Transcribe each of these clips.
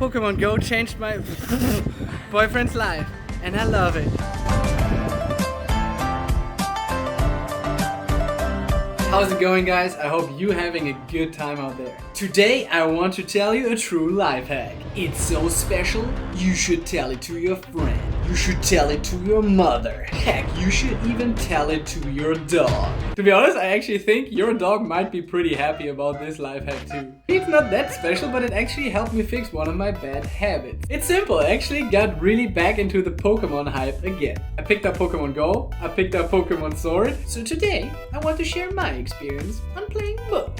Pokémon Go changed my boyfriend's life, and I love it. How's it going, guys? I hope you're having a good time out there. Today I want to tell you a true life hack. It's so special, you should tell it to your friend. You should tell it to your mother. Heck, you should even tell it to your dog. To be honest, I actually think your dog might be pretty happy about this life hack too. It's not that special, but it actually helped me fix one of my bad habits. It's simple, I actually got really back into the Pokemon hype again. I picked up Pokemon Go, I picked up Pokemon Sword, so today I want to share my experience on playing both.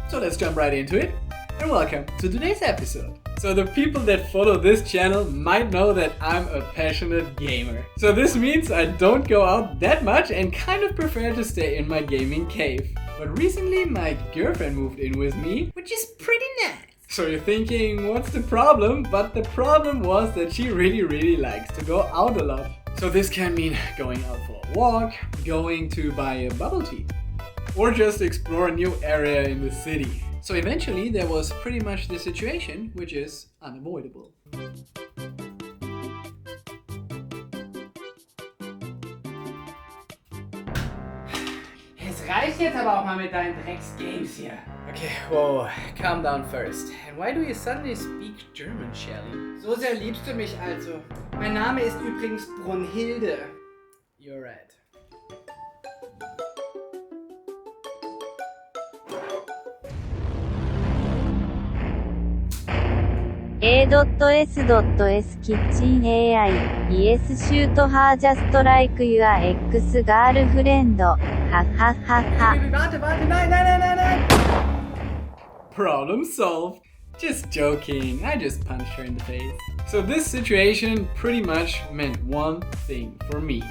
So let's jump right into it, and welcome to today's episode. So the people that follow this channel might know that I'm a passionate gamer. So this means I don't go out that much and kind of prefer to stay in my gaming cave. But recently my girlfriend moved in with me, which is pretty nice. So you're thinking, what's the problem? But the problem was that she really likes to go out a lot. So this can mean going out for a walk, going to buy a bubble tea, or just explore a new area in the city. So eventually there was pretty much the situation, which is unavoidable. Es reicht jetzt aber auch mal mit deinen Drecks-Games hier. Okay, whoa, calm down first. And why do you suddenly speak German, Shelly? So sehr liebst du mich also. Mein Name ist übrigens Brunhilde. You're right. A.S.S キッチン AI Yes shoot her just like your ex-girlfriend はははは Warte, nein! Problem solved. Just joking, I just punched her in the face. So this situation pretty much meant one thing for me.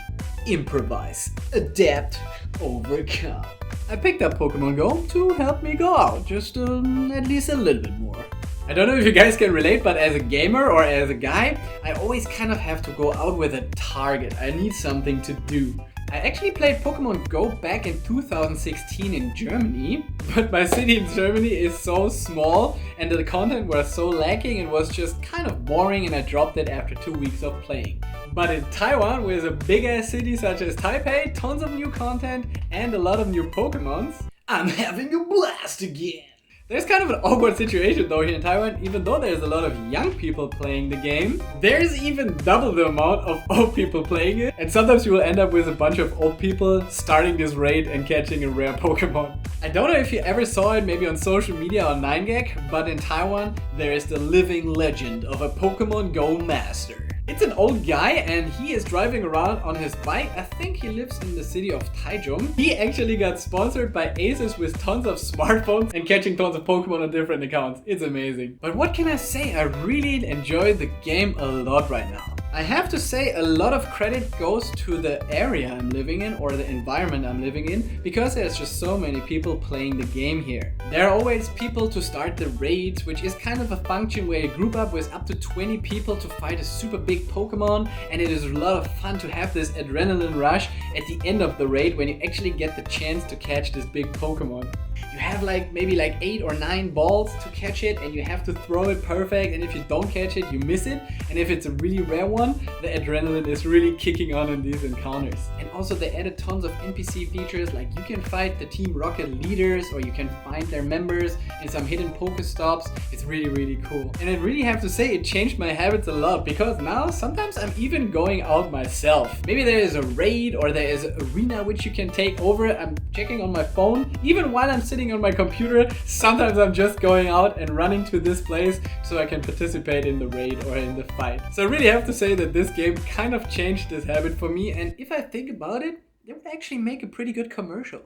Improvise, adapt, overcome. I picked up Pokemon Go to help me go out, just at least a little bit more. I don't know if you guys can relate, but as a gamer or as a guy, I always kind of have to go out with a target. I need something to do. I actually played Pokemon Go back in 2016 in Germany, but my city in Germany is so small and the content was so lacking, it was just kind of boring and I dropped it after 2 weeks of playing. But in Taiwan, with a big ass city such as Taipei, tons of new content and a lot of new Pokemons, I'm having a blast again! There's kind of an awkward situation though here in Taiwan. Even though there's a lot of young people playing the game, there's even double the amount of old people playing it. And sometimes you will end up with a bunch of old people starting this raid and catching a rare Pokemon. I don't know if you ever saw it maybe on social media or 9gag, but in Taiwan there is the living legend of a Pokemon Go master. It's an old guy and he is driving around on his bike. I think he lives in the city of Taichung. He actually got sponsored by Asus with tons of smartphones and catching tons of Pokemon on different accounts. It's amazing. But what can I say? I really enjoy the game a lot right now. I have to say a lot of credit goes to the area I'm living in or the environment I'm living in, because there's just so many people playing the game here. There are always people to start the raids, which is kind of a function where you group up with up to 20 people to fight a super big Pokemon, and it is a lot of fun to have this adrenaline rush at the end of the raid when you actually get the chance to catch this big Pokemon. You have maybe 8 or 9 balls to catch it and you have to throw it perfect, and if you don't catch it, you miss it, and if it's a really rare one, the adrenaline is really kicking on in these encounters. And also they added tons of NPC features, like you can fight the Team Rocket leaders or you can find their members in some hidden Pokestops. It's really cool. And I really have to say it changed my habits a lot, because now sometimes I'm even going out myself. Maybe there is a raid or there is an arena which you can take over. I'm checking on my phone. Even while I'm sitting on my computer, sometimes I'm just going out and running to this place so I can participate in the raid or in the fight. So I really have to say that this game kind of changed this habit for me, and if I think about it, it would actually make a pretty good commercial.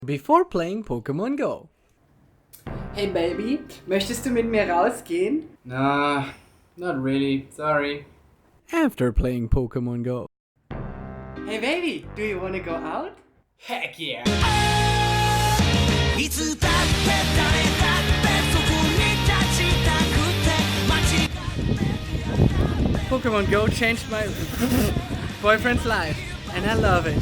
Before playing Pokemon Go. Hey Baby, möchtest du mit mir rausgehen? Nah, not really, sorry. After playing Pokemon Go. Hey Baby, do you wanna go out? Heck yeah! Pokemon Go changed my boyfriend's life, and I love it.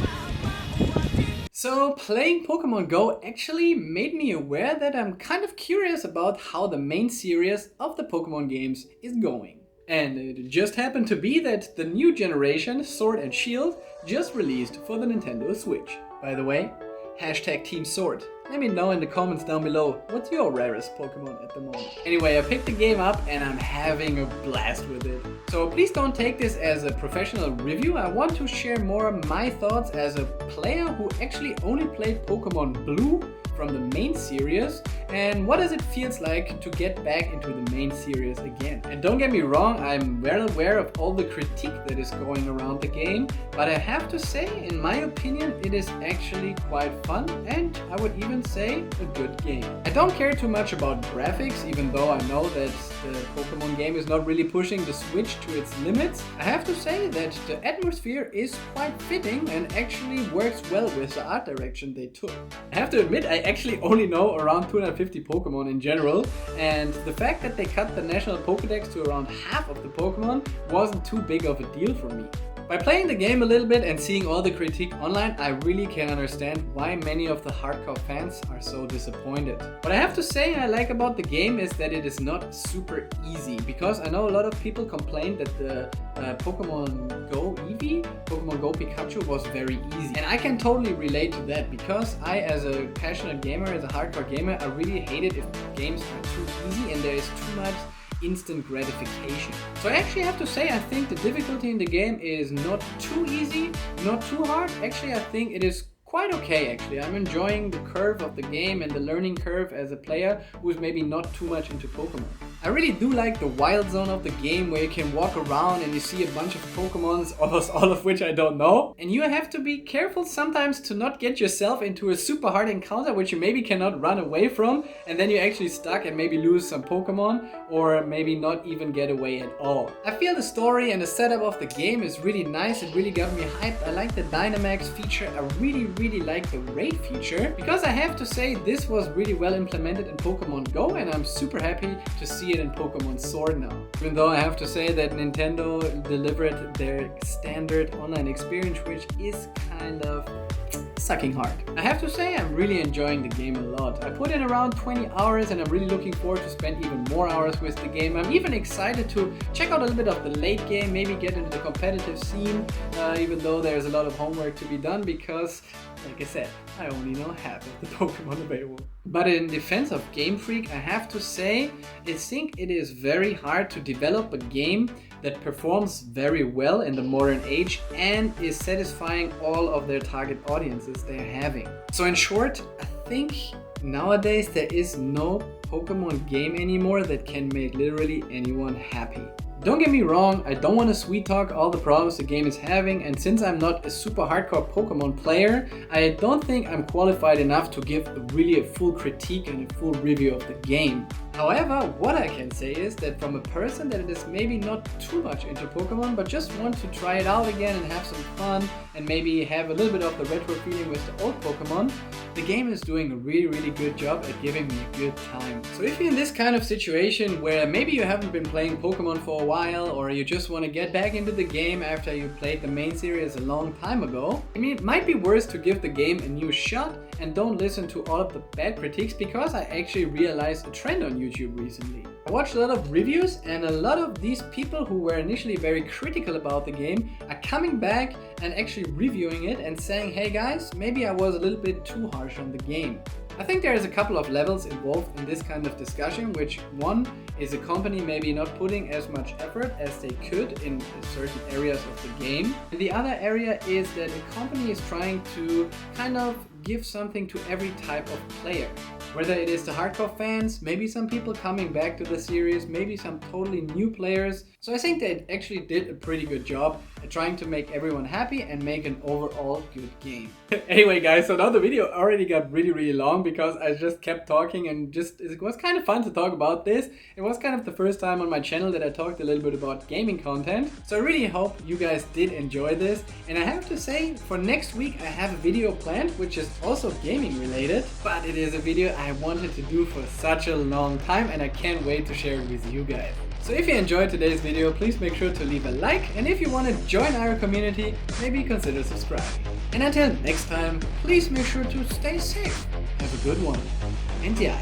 So playing Pokemon Go actually made me aware that I'm kind of curious about how the main series of the Pokemon games is going. And it just happened to be that the new generation, Sword and Shield, just released for the Nintendo Switch. By the way, hashtag Team Sword. Let me know in the comments down below, what's your rarest Pokemon at the moment? Anyway, I picked the game up and I'm having a blast with it. So please don't take this as a professional review. I want to share more of my thoughts as a player who actually only played Pokemon Blue from the main series, and what does it feels like to get back into the main series again. And don't get me wrong, I'm well aware of all the critique that is going around the game, but I have to say, in my opinion, it is actually quite fun, and I would even say a good game. I don't care too much about graphics, even though I know that the Pokemon game is not really pushing the Switch to its limits. I have to say that the atmosphere is quite fitting and actually works well with the art direction they took. I have to admit, I actually only know around 250 Pokemon in general, and the fact that they cut the national Pokédex to around half of the Pokemon wasn't too big of a deal for me. By playing the game a little bit and seeing all the critique online, I really can understand why many of the hardcore fans are so disappointed. What I have to say I like about the game is that it is not super easy, because I know a lot of people complained that the Pokemon Go Eevee, Pokemon Go Pikachu was very easy. And I can totally relate to that, because I, as a passionate gamer, as a hardcore gamer, I really hate it if games are too easy and there is too much instant gratification. So I actually have to say, I think the difficulty in the game is not too easy, not too hard. Actually, I think it is quite okay actually. I'm enjoying the curve of the game and the learning curve as a player who is maybe not too much into Pokemon. I really do like the wild zone of the game, where you can walk around and you see a bunch of Pokemons, almost all of which I don't know. And you have to be careful sometimes to not get yourself into a super hard encounter which you maybe cannot run away from, and then you're actually stuck and maybe lose some Pokemon, or maybe not even get away at all. I feel the story and the setup of the game is really nice. It really got me hyped. I like the Dynamax feature. I really like the raid feature, because I have to say this was really well implemented in Pokemon Go, and I'm super happy to see it in Pokemon Sword now. Even though I have to say that Nintendo delivered their standard online experience, which is kind of sucking hard. I have to say I'm really enjoying the game a lot. I put in around 20 hours and I'm really looking forward to spend even more hours with the game. I'm even excited to check out a little bit of the late game, maybe get into the competitive scene, even though there's a lot of homework to be done, because like I said, I only know half of the Pokemon available. But in defense of Game Freak, I have to say, I think it is very hard to develop a game that performs very well in the modern age and is satisfying all of their target audiences they're having. So in short, I think nowadays there is no Pokemon game anymore that can make literally anyone happy. Don't get me wrong, I don't want to sweet talk all the problems the game is having, and since I'm not a super hardcore Pokemon player, I don't think I'm qualified enough to give really a full critique and a full review of the game. However, what I can say is that from a person that is maybe not too much into Pokemon, but just want to try it out again and have some fun and maybe have a little bit of the retro feeling with the old Pokemon, the game is doing a really good job at giving me a good time. So if you're in this kind of situation where maybe you haven't been playing Pokemon for a while, or you just want to get back into the game after you played the main series a long time ago, I mean, it might be worth to give the game a new shot and don't listen to all of the bad critiques, because I actually realized a trend on YouTube recently. I watched a lot of reviews, and a lot of these people who were initially very critical about the game are coming back and actually reviewing it and saying, hey guys, maybe I was a little bit too harsh on the game. I think there is a couple of levels involved in this kind of discussion, which one is a company maybe not putting as much effort as they could in certain areas of the game. And the other area is that a company is trying to kind of give something to every type of player. Whether it is the hardcore fans, maybe some people coming back to the series, maybe some totally new players. So I think they actually did a pretty good job at trying to make everyone happy and make an overall good game. Anyway guys, so now the video already got really long, because I just kept talking and it was kind of fun to talk about this. It was kind of the first time on my channel that I talked a little bit about gaming content. So I really hope you guys did enjoy this. And I have to say, for next week I have a video planned which is also gaming related, but it is a video I wanted to do for such a long time, and I can't wait to share it with you guys. So if you enjoyed today's video, please make sure to leave a like, and if you want to join our community, maybe consider subscribing. And until next time, please make sure to stay safe. Have a good one. And yeah.